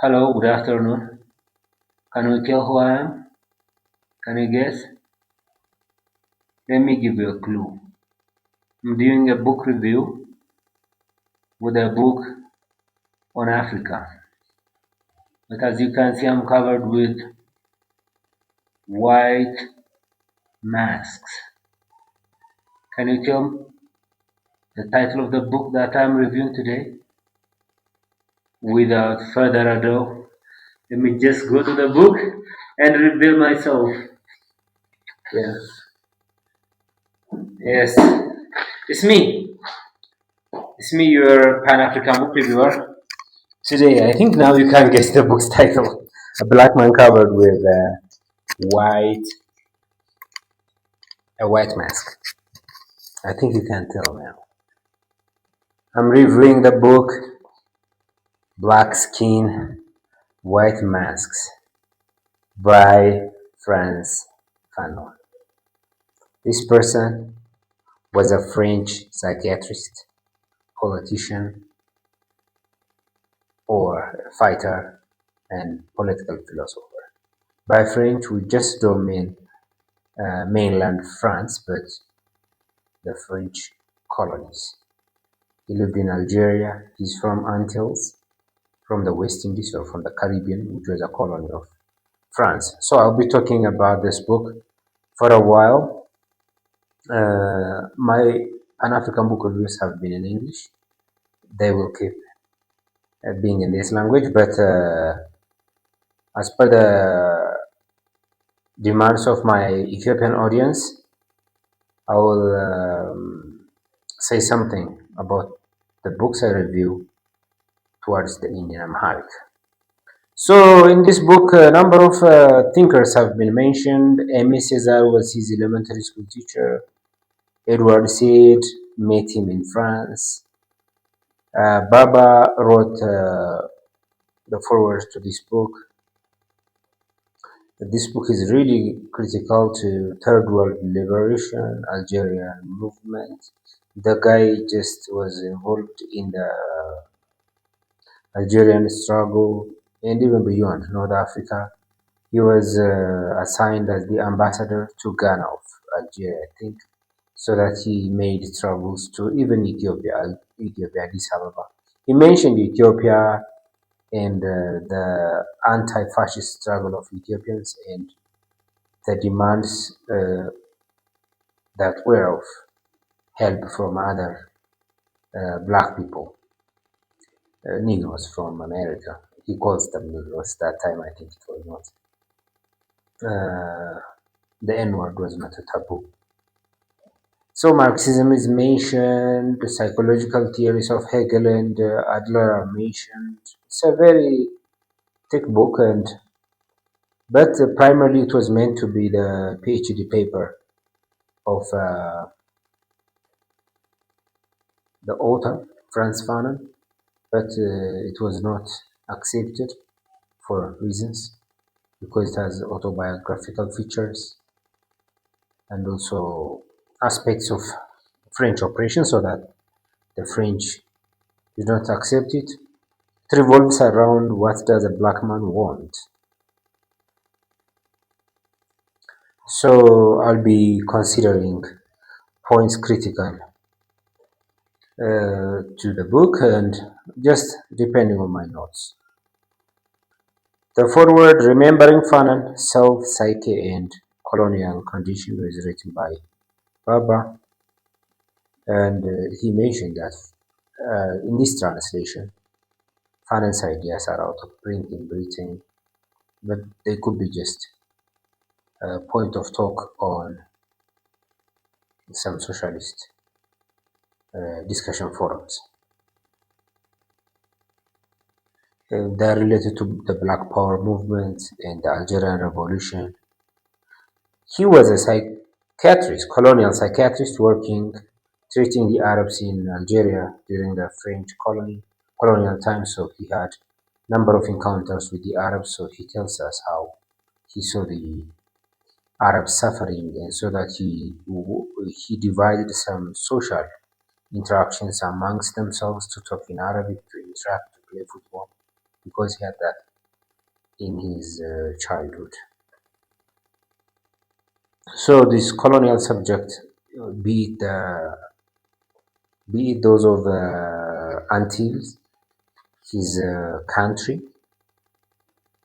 Hello, good afternoon. Can you tell who I am? Can you guess? Let me give you a clue. I'm doing a book review with a book on Africa. But as you can see, I'm covered with white masks. Can you tell the title of the book that I'm reviewing today? Without further ado, let me just go to the book and reveal myself. Yes, yes, it's me. It's me, your Pan African book reviewer. Today, I think now you can guess the book's title. A black man covered with white, a white mask. I think you can tell now. I'm reviewing the book Black Skin, White Masks by Frantz Fanon. This person was a French psychiatrist, politician, or fighter, and political philosopher. By French, we just don't mean mainland France, but the French colonies. He lived in Algeria. He's from Antilles, from the West Indies or from the Caribbean, which was a colony of France. So I'll be talking about this book for a while. My Pan-African book reviews have been in English. They will keep being in this language, but as per the demands of my Ethiopian audience, I will say something about the books I review towards the Indian Amharic. So in this book, a number of thinkers have been mentioned. Aimé Césaire was his elementary school teacher. Edward Said met him in France. Baba wrote the foreword to this book. This book is really critical to third world liberation, Algerian movement. The guy just was involved in the Algerian struggle and even beyond North Africa. He was assigned as the ambassador to Ghana of Algeria, I think, so that he made travels to even Ethiopia, Addis Ababa. He mentioned Ethiopia and the anti-fascist struggle of Ethiopians and the demands that were of help from other black people, Negroes from America. He calls them Negroes. That time I think it was not. The N-word was not a taboo. So Marxism is mentioned, the psychological theories of Hegel and Adler are mentioned. It's a very thick book, but primarily it was meant to be the PhD paper of the author, Frantz Fanon, but it was not accepted for reasons, because it has autobiographical features and also aspects of French operation, so that the French did not accept it. It revolves around what does a black man want. So I'll be considering points critical to the book and just depending on my notes. The foreword, Remembering Fanon, Self, Psyche and Colonial Condition, was written by Baba, and he mentioned that in this translation, Fanon's ideas are out of print in Britain, but they could be just a point of talk on some socialist discussion forums. They're related to the Black Power movement and the Algerian Revolution. He was a psychiatrist, colonial psychiatrist, treating the Arabs in Algeria during the French colonial times. So he had a number of encounters with the Arabs. So he tells us how he saw the Arabs suffering, and so that he divided some social interactions amongst themselves to talk in Arabic, to interact, to play football, because he had that in his childhood. So this colonial subject, be it those of Antilles, his country,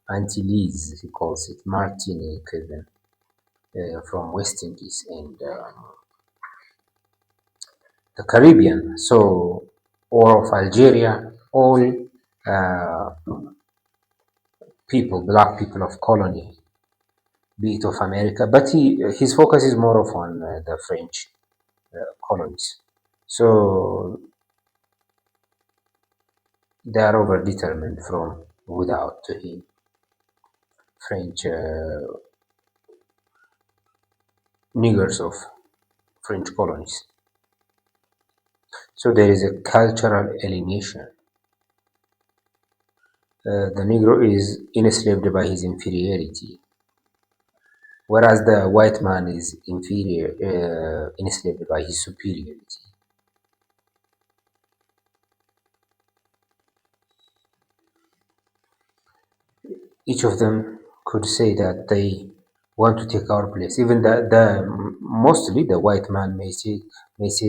Antilles, he calls it, Martinique, even, from West Indies, and the Caribbean, so, or of Algeria, all uh, people, black people of colony, be it of America, but his focus is more of on the French colonies. So they are overdetermined from without to him French niggers of French colonies. So there is a cultural alienation. The Negro is enslaved by his inferiority, whereas the white man is inferior, enslaved by his superiority. Each of them could say that they want to take our place. Even the mostly the white man may say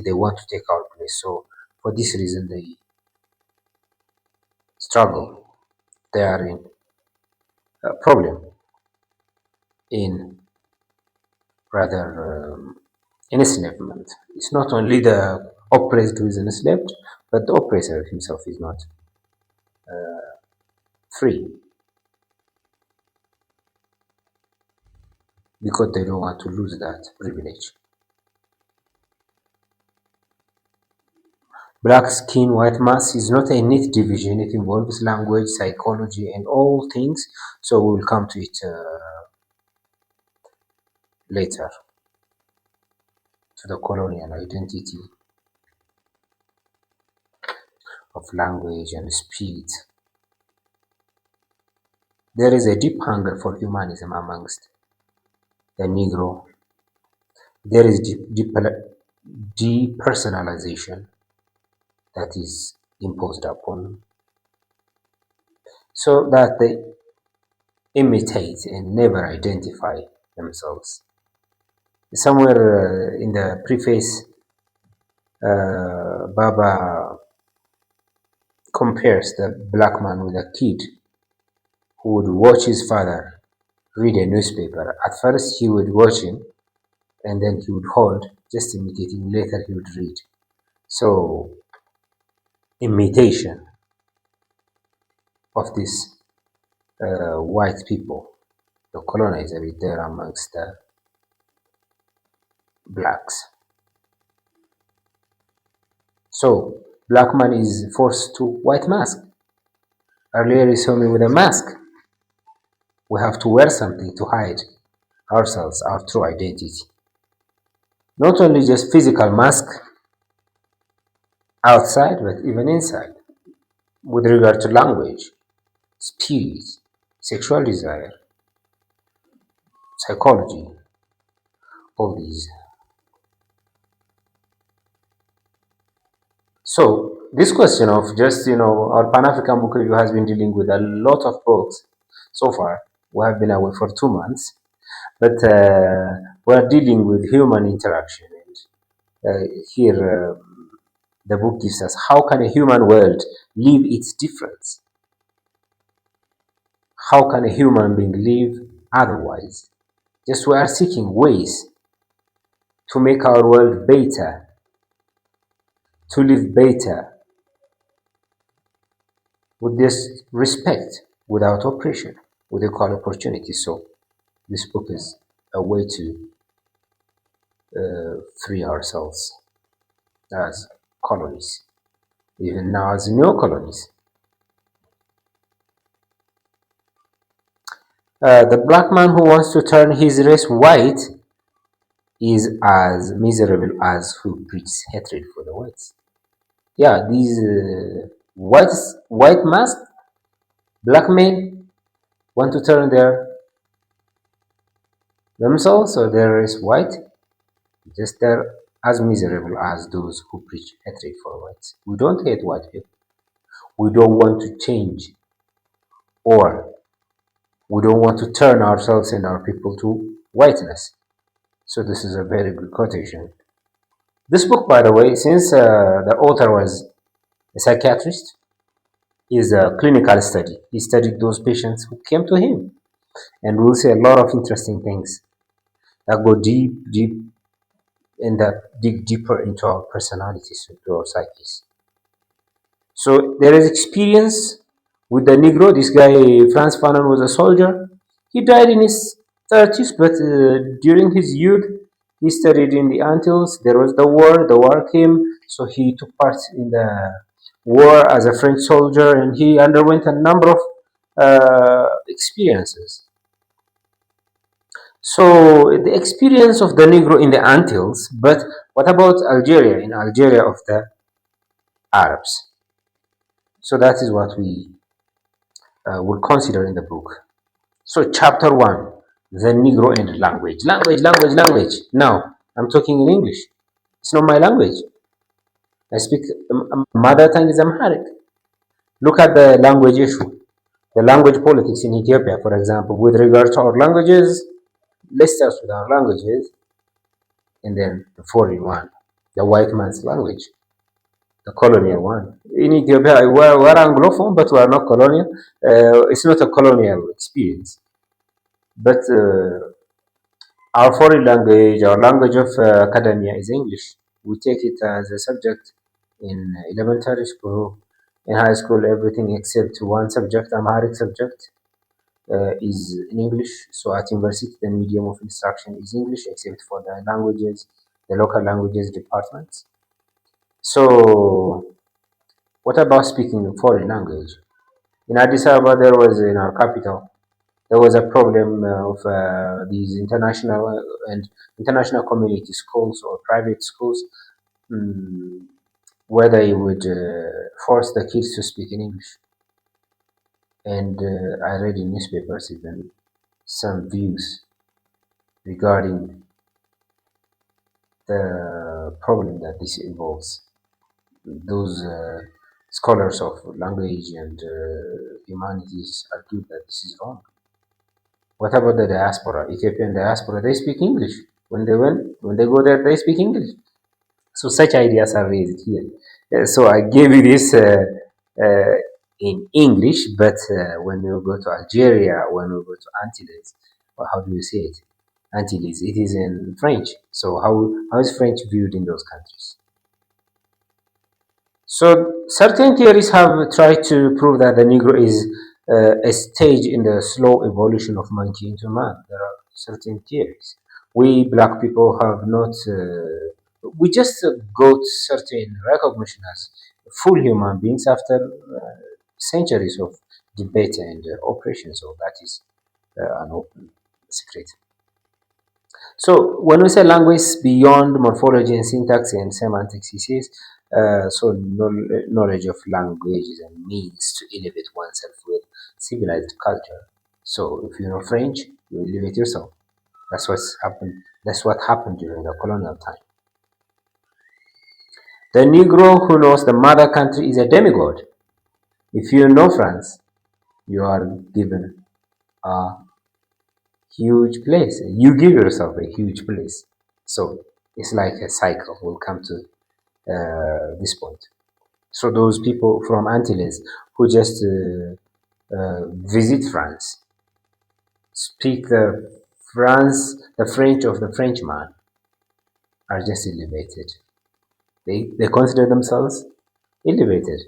they want to take our place. So for this reason they struggle. They are in a problem in rather enslavement. It's not only the oppressed who is enslaved, but the oppressor himself is not free because they don't want to lose that privilege. Black skin, white mass is not a neat division. It involves language, psychology, and all things. So we will come to it later, to the colonial identity of language and speech. There is a deep hunger for humanism amongst the Negro. There is depersonalization that is imposed upon them, so that they imitate and never identify themselves. Somewhere in the preface, Baba compares the black man with a kid who would watch his father read a newspaper. At first, he would watch him and then he would hold, just imitating. Later, he would read. So, imitation of these white people, the colonizer, is there amongst the blacks. So, black man is forced to white mask. Earlier, he saw me with a mask. We have to wear something to hide ourselves, our true identity. Not only just physical mask outside, but even inside, with regard to language, spirit, sexual desire, psychology, all these. So this question of just our Pan African book review has been dealing with a lot of books so far. We have been away for 2 months, but we are dealing with human interaction. And here, the book gives us how can a human world live its difference? How can a human being live otherwise? Just we are seeking ways to make our world better, to live better, with this respect, without oppression, with equal opportunity. So this book is a way to free ourselves as colonies, even now as neo colonies. The black man who wants to turn his race white is as miserable as who preaches hatred for the whites. Yeah, these white masked black men want to turn themselves or their race white. Just they're as miserable as those who preach hatred for whites. We don't hate white people. We don't want to change or We don't want to turn ourselves and our people to whiteness. So this is a very good quotation. This book, by the way, since the author was a psychiatrist, is a clinical study. He studied those patients who came to him, and we'll see a lot of interesting things that go deep, and that dig deeper into our personalities, into our psyches. So there is experience with the Negro. This guy, Frantz Fanon, was a soldier. He died in his 30s, but during his youth, he studied in the Antilles. There was the war came, so he took part in the war as a French soldier, and he underwent a number of experiences. So the experience of the Negro in the Antilles, but what about Algeria? In Algeria of the Arabs. So that is what we will consider in the book. So chapter one, the Negro and language. Language. Now I'm talking in English. It's not my language. I speak mother tongue is Amharic. Look at the language issue, the language politics in Ethiopia, for example, with regard to our languages. Let's start with our languages, and then the foreign one, the white man's language, the colonial one. In Ethiopia, we're Anglophone, but we are not colonial. It's not a colonial experience. But our foreign language, our language of academia is English. We take it as a subject in elementary school, in high school, everything except one subject, Amharic subject, is in English. So at university, the medium of instruction is English, except for the languages, the local languages departments. So what about speaking foreign language? In Addis Ababa, there was in our capital, there was a problem of these international community schools or private schools, mm, where they would force the kids to speak in English. And I read in newspapers even some views regarding the problem that this involves. Those scholars of language and humanities argue that this is wrong. What about the diaspora? Ethiopian diaspora, they speak English. When they go there, they speak English. So such ideas are raised here. So I gave you this uh, in English, but when you go to Algeria, when you go to Antilles, or how do you say it? Antilles, it is in French. So how is French viewed in those countries? So certain theories have tried to prove that the Negro is a stage in the slow evolution of monkey into man. There are certain theories. We black people have not. We just got certain recognition as full human beings after centuries of debate and oppression. So that is an open secret. So when we say language beyond morphology and syntax and semantics, he says, knowledge of language is a means to elevate oneself with civilized culture. So if you know French, you elevate yourself. That's what's happened. That's what happened during the colonial time. The Negro who knows the mother country is a demigod. If you know France, you are given a huge place. You give yourself a huge place. So it's like a cycle. We'll come to this point. So those people from Antilles who just visit France, speak the French of the Frenchman, are just elevated. They consider themselves elevated.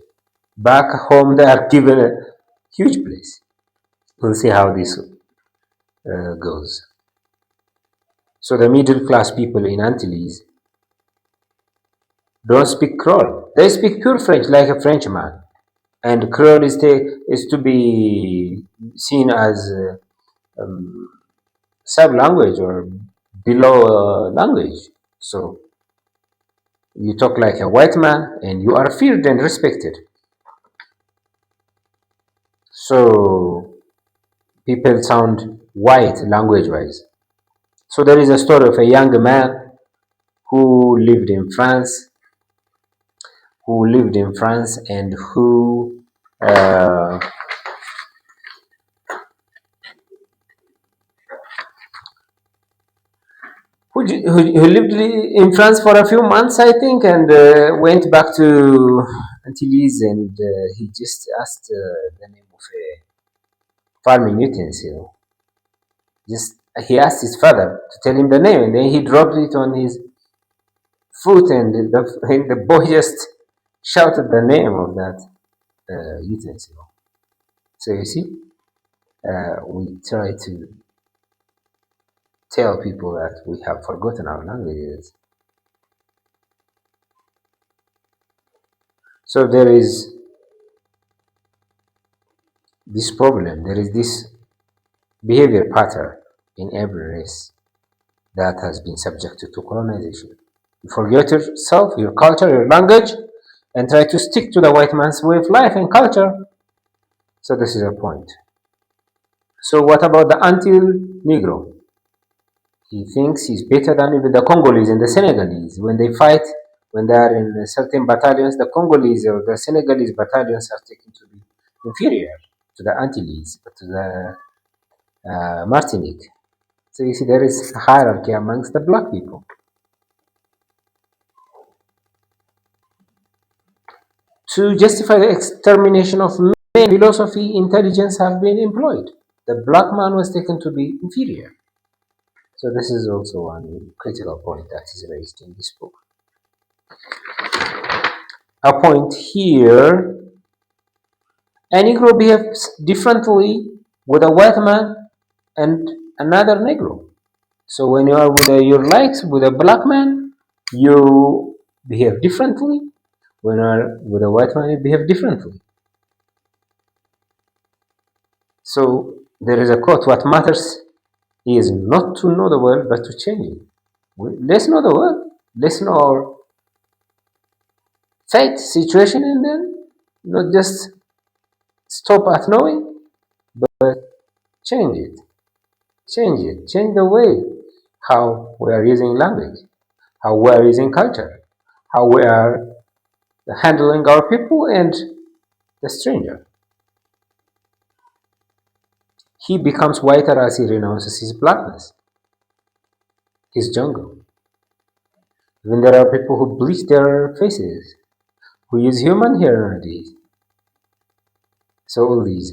Back home, they are given a huge place. We'll see how this goes. So the middle class people in Antilles don't speak Creole. They speak pure French like a Frenchman. And Creole is to be seen as sub language or below language. So you talk like a white man and you are feared and respected. So people sound white language wise. So there is a story of a young man who lived in France, and who who lived in France for a few months, I think, and went back to Antilles, and he just asked the name of a farming utensil. Just he asked his father to tell him the name, and then he dropped it on his foot, and the boy just shouted the name of that utensil. So you see, we try to tell people that we have forgotten our languages. So there is this problem, there is this behavior pattern in every race that has been subjected to colonization. You forget yourself, your culture, your language, and try to stick to the white man's way of life and culture. So this is a point. So what about the anti-Negro? He thinks he's better than even the Congolese and the Senegalese. When they fight, when they are in certain battalions, the Congolese or the Senegalese battalions are taken to be inferior to the Antilles, to the Martinique. So you see, there is a hierarchy amongst the black people. To justify the extermination of men, philosophy, intelligence have been employed. The black man was taken to be inferior. So this is also one critical point that is raised in this book. A point here, a Negro behaves differently with a white man and another Negro. So when you are with your likes with a black man, you behave differently. When you are with a white man, you behave differently. So there is a quote: "What matters is not to know the world, but to change it." Let's know the world. Let's know our fate, situation, and then not just stop at knowing, but change it. Change it. Change the way how we are using language, how we are using culture, how we are handling our people and the stranger. He becomes whiter as he renounces his blackness, his jungle. Even there are people who bleach their faces, who use human hair nowadays. So all these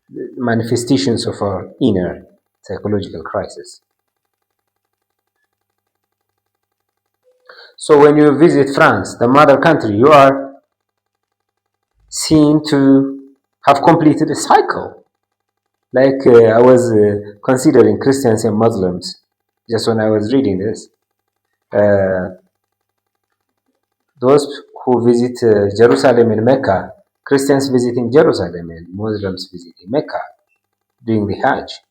manifestations of our inner psychological crisis. So when you visit France, the mother country, you are seen to have completed a cycle. Like I was considering Christians and Muslims just when I was reading this. Those who visit Jerusalem and Mecca, Christians visiting Jerusalem and Muslims visiting Mecca during the Hajj,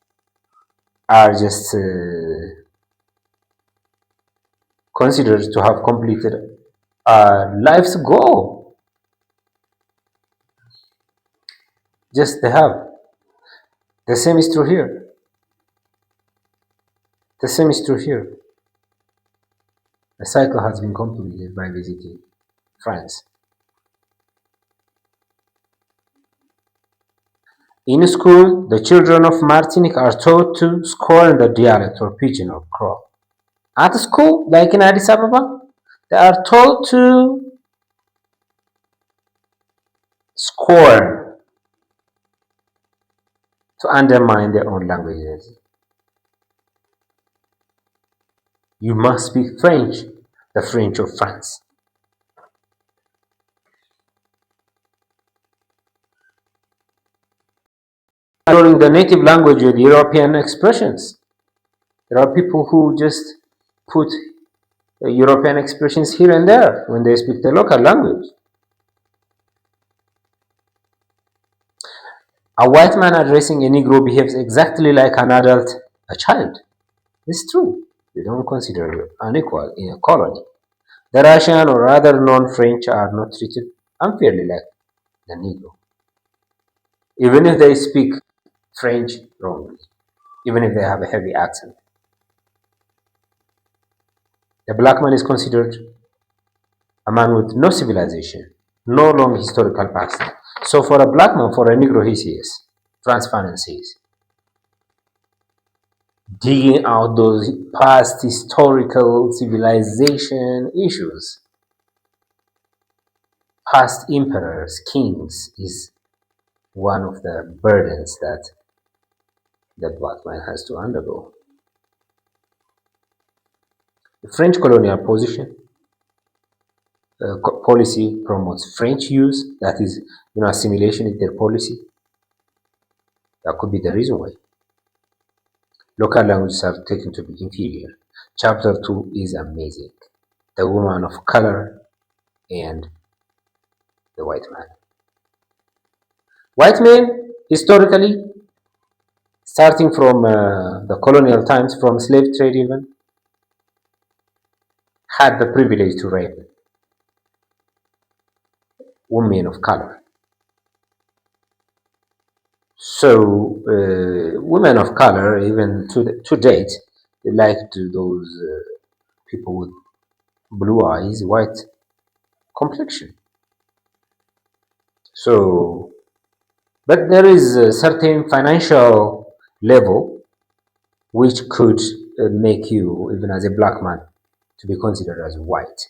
are just considered to have completed life's goal. Just they have. The same is true here. The same is true here. The cycle has been completed by visiting France. In school, the children of Martinique are taught to scorn the dialect or pidgin or crow. At school, like in Addis Ababa, they are told to scorn, to undermine their own languages. You must speak French, the French of France. Ignoring the native language with European expressions. There are people who just put European expressions here and there when they speak the local language. A white man addressing a Negro behaves exactly like an adult, a child. It's true. We don't consider you unequal in a colony. The Russian or other non-French are not treated unfairly like the Negro, even if they speak French wrongly, even if they have a heavy accent. The black man is considered a man with no civilization, no long historical past. So for a black man, for a Negro, he says, Frantz Fanon says, digging out those past historical civilization issues, past emperors, kings, is one of the burdens that the black man has to undergo. The French colonial position policy promotes French use, that is, assimilation in their policy. That could be the reason why. Local languages are taken to be inferior. Chapter 2 is amazing. The woman of color and the white man. White men, historically, starting from the colonial times, from slave trade even, had the privilege to rape women of color. So, women of color, even to date, they like those people with blue eyes, white complexion. So, but there is a certain financial level which could make you, even as a black man, to be considered as white.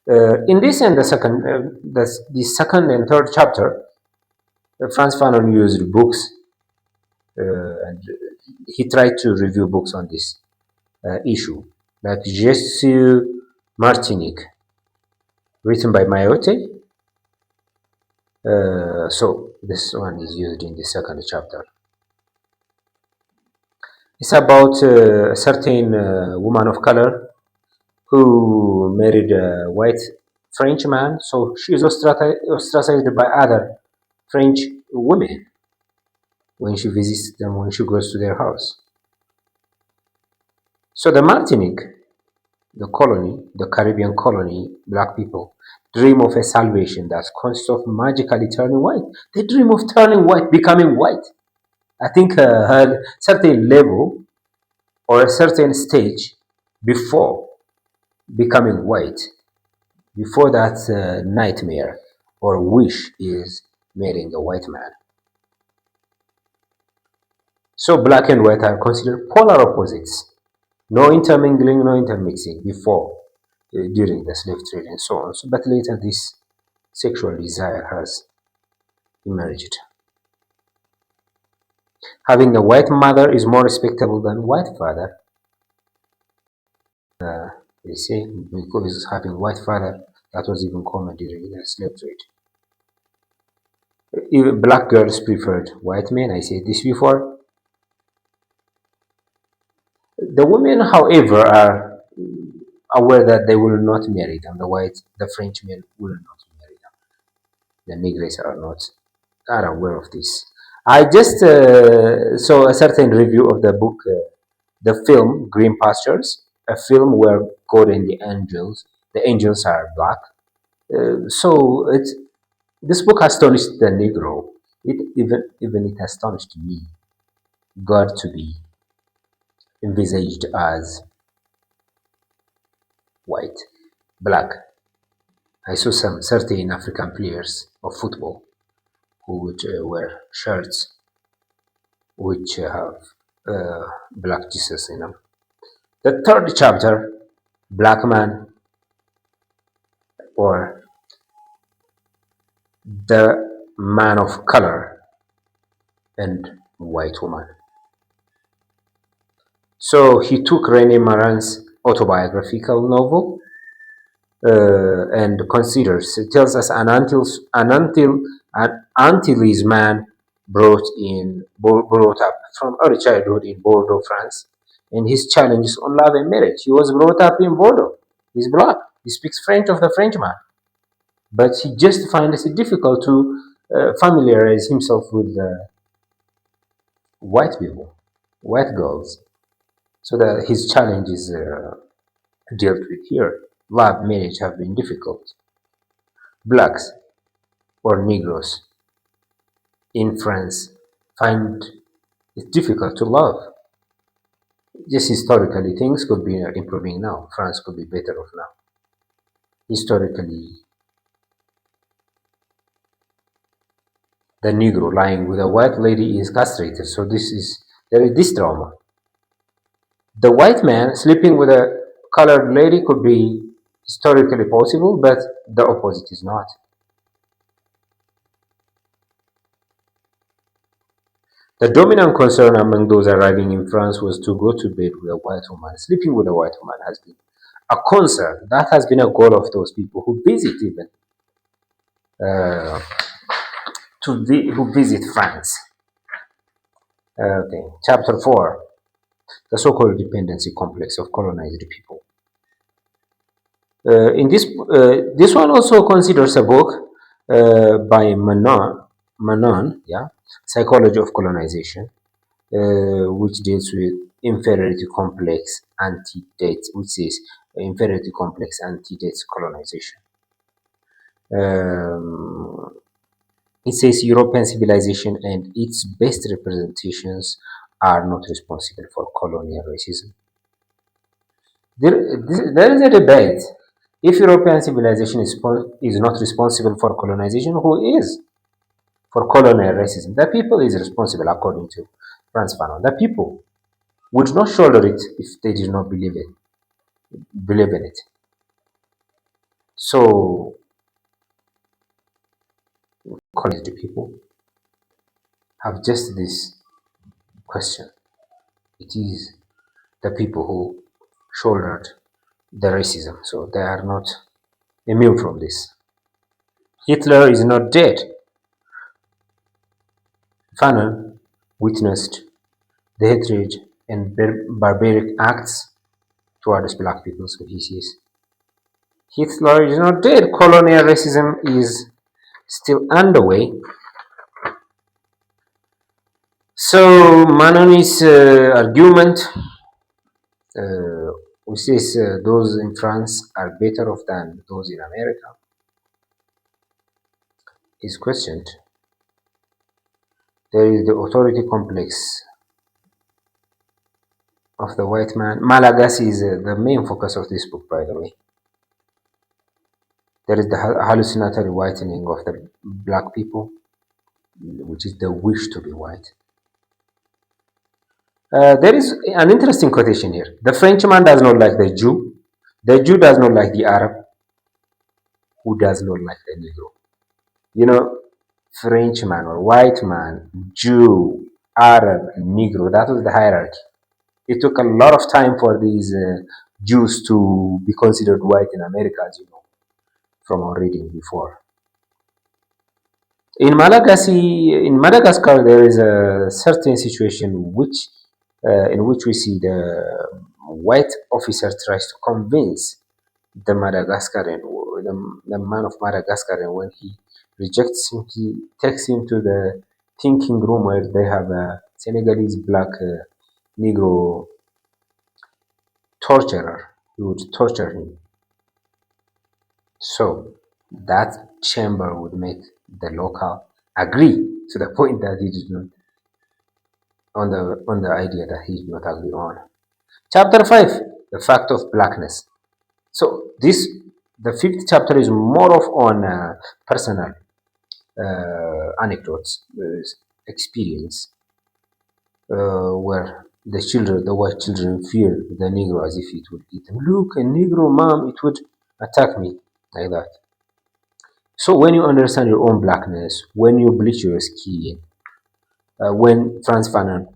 In this and the second and third chapter, Frantz Fanon used books, and he tried to review books on this issue, like Jesu Martinique, written by Mayotte. So this one is used in the second chapter. It's about a certain woman of color who married a white French man, so she is ostracized by other French women when she visits them, when she goes to their house. So the Martinique, the colony, the Caribbean colony, black people dream of a salvation that consists of magically turning white. They dream of turning white, becoming white. I think at a certain level or a certain stage before becoming white, before that nightmare or wish is marrying a white man. So black and white are considered polar opposites. No intermingling, no intermixing before, during the slave trade and so on. So, but later this sexual desire has emerged. Having a white mother is more respectable than white father. They say because having white father, that was even common during the slave trade. Even black girls preferred white men. I said this before. The women, however, are aware that they will not marry them. The French men will not marry them. The Negroes are aware of this. I just saw a certain review of the book, the film Green Pastures, a film where God and the angels are black. So this book astonished the Negro. Even it astonished me. God to be envisaged as white, black. I saw some certain African players of football who would wear shirts which have black Jesus in them. The third chapter, black man or the man of color and white woman. So he took Rene Marin's autobiographical novel and considers it tells us an Antillese man brought up from early childhood in Bordeaux, France, and his challenges on love and marriage. He was brought up in Bordeaux. He's black. He speaks French of the Frenchman, but he just finds it difficult to familiarize himself with white people, white girls. So that his challenge is dealt with here. Love, marriage have been difficult. Blacks or Negroes in France find it difficult to love. Just historically, things could be improving now. France could be better off now. Historically, the Negro lying with a white lady is castrated. So there is this trauma. The white man sleeping with a colored lady could be historically possible, but the opposite is not. The dominant concern among those arriving in France was to go to bed with a white woman. Sleeping with a white woman has been a concern. That has been a goal of those people who visit even uh, who visit France. Okay, chapter 4, the so-called dependency complex of colonized people. In this one also considers a book by Manon, yeah, Psychology of Colonization, which deals with inferiority complex antedates, which says inferiority complex antedates colonization. Um, it says European civilization and its best representations are not responsible for colonial racism. There is a debate. If European civilization is not responsible for colonization, who is for colonial racism? The people is responsible, according to Frantz Fanon. The people would not shoulder it if they did not believe in it. So, colonized people have just this question. It is the people who shouldered the racism, so they are not immune from this. Hitler is not dead. Fanon witnessed the hatred and barbaric acts towards black people, so he says Hitler is not dead. Colonial racism is still underway. So Manoni's argument, uh, which says those in France are better off than those in America, is questioned. There is the authority complex of the white man. Malagasy is the main focus of this book, by the way. There is the hallucinatory whitening of the black people, which is the wish to be white. There is an interesting quotation here. The Frenchman does not like the Jew. The Jew does not like the Arab, who does not like the Negro. You know, Frenchman or white man, Jew, Arab, Negro. That was the hierarchy. It took a lot of time for these Jews to be considered white in America, as you know, from our reading before. In Madagascar, there is a certain situation in which we see the white officer tries to convince the Madagascarian, the man of Madagascar, and when he rejects him, he takes him to the thinking room where they have a Senegalese black Negro torturer. He would torture him. So that chamber would make the local agree to the point that he did not on the idea that he did not agree on. Chapter 5, the fact of blackness. So this the fifth chapter is more of on personal anecdotes, experience, where the white children fear the Negro as if it would eat them. Look, a Negro, mom, it would attack me like that. So when you understand your own blackness, when you bleach your skin, when Frantz Fanon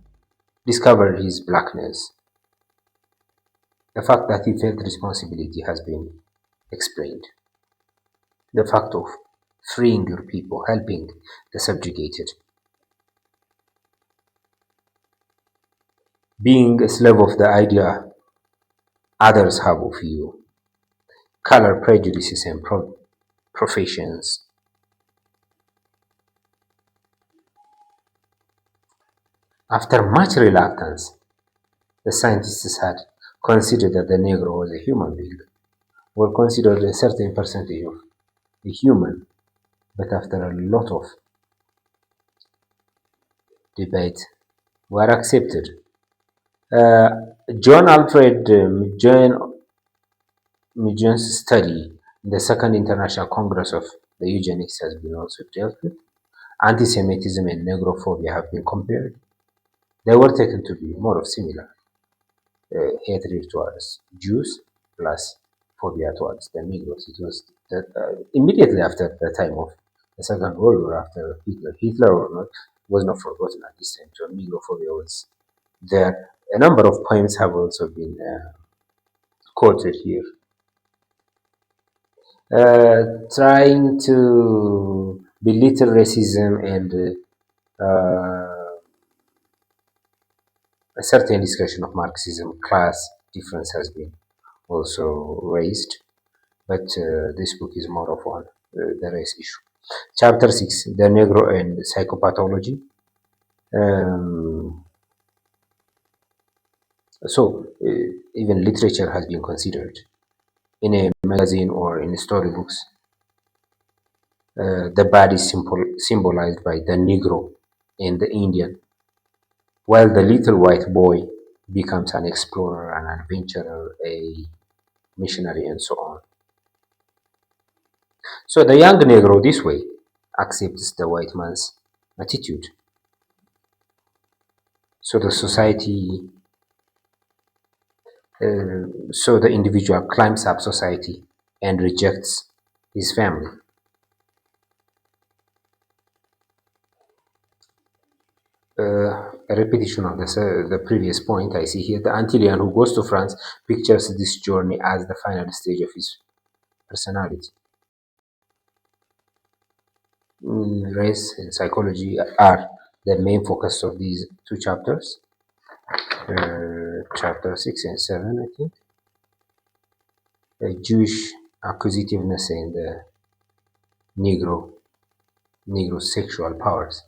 discovered his blackness, the fact that he felt responsibility has been explained. The fact of freeing your people, helping the subjugated, being a slave of the idea others have of you, color prejudices and professions. After much reluctance, the scientists had considered that the Negro was a human being, or considered a certain percentage of a human, but after a lot of debate, were accepted. Uh, John Alfred Mijon's study in the Second International Congress of the Eugenics has been also dealt with. Anti-Semitism and Negrophobia have been compared. They were taken to be more of similar. hatred towards Jews plus phobia towards the Negroes. It was that, immediately after the time of the Second World War, after Hitler. Hitler was not forgotten at this time, so Negrophobia was there. A number of poems have also been quoted here, trying to belittle racism and a certain discussion of Marxism, class difference has been also raised, but this book is more of on the race issue. Chapter 6, The Negro and Psychopathology. Um, even literature has been considered in a magazine or in storybooks. The bad is symbolized by the Negro and the Indian, while the little white boy becomes an explorer, an adventurer, a missionary, and so on. So the young Negro this way accepts the white man's attitude. So the society, so the individual climbs up society and rejects his family. A repetition of the previous point I see here. The Antillean who goes to France pictures this journey as the final stage of his personality. Race and psychology are the main focus of these two chapters. Chapter 6 and 7, I think. Jewish acquisitiveness and Negro sexual powers.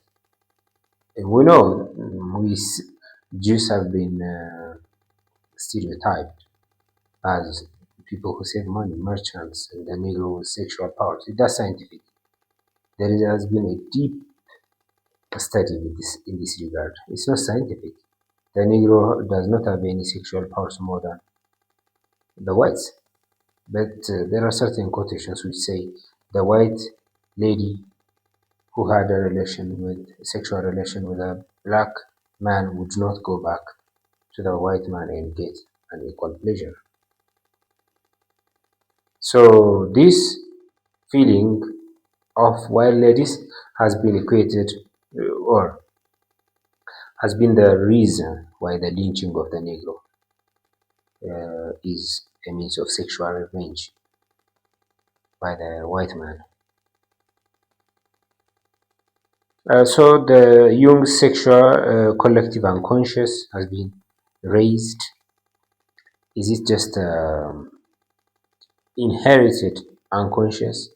And we know Jews have been stereotyped as people who save money, merchants, and the Negro with sexual powers. That's scientific. There has been a deep study in this regard. It's not scientific. The Negro does not have any sexual powers more than the whites. But there are certain quotations which say the white lady who had a sexual relation with a black man would not go back to the white man and get an equal pleasure. So this feeling of wild ladies has been equated or has been the reason why the lynching of the Negro is a means of sexual revenge by the white man. So the Jung's sexual collective unconscious has been raised. Is it just inherited unconscious,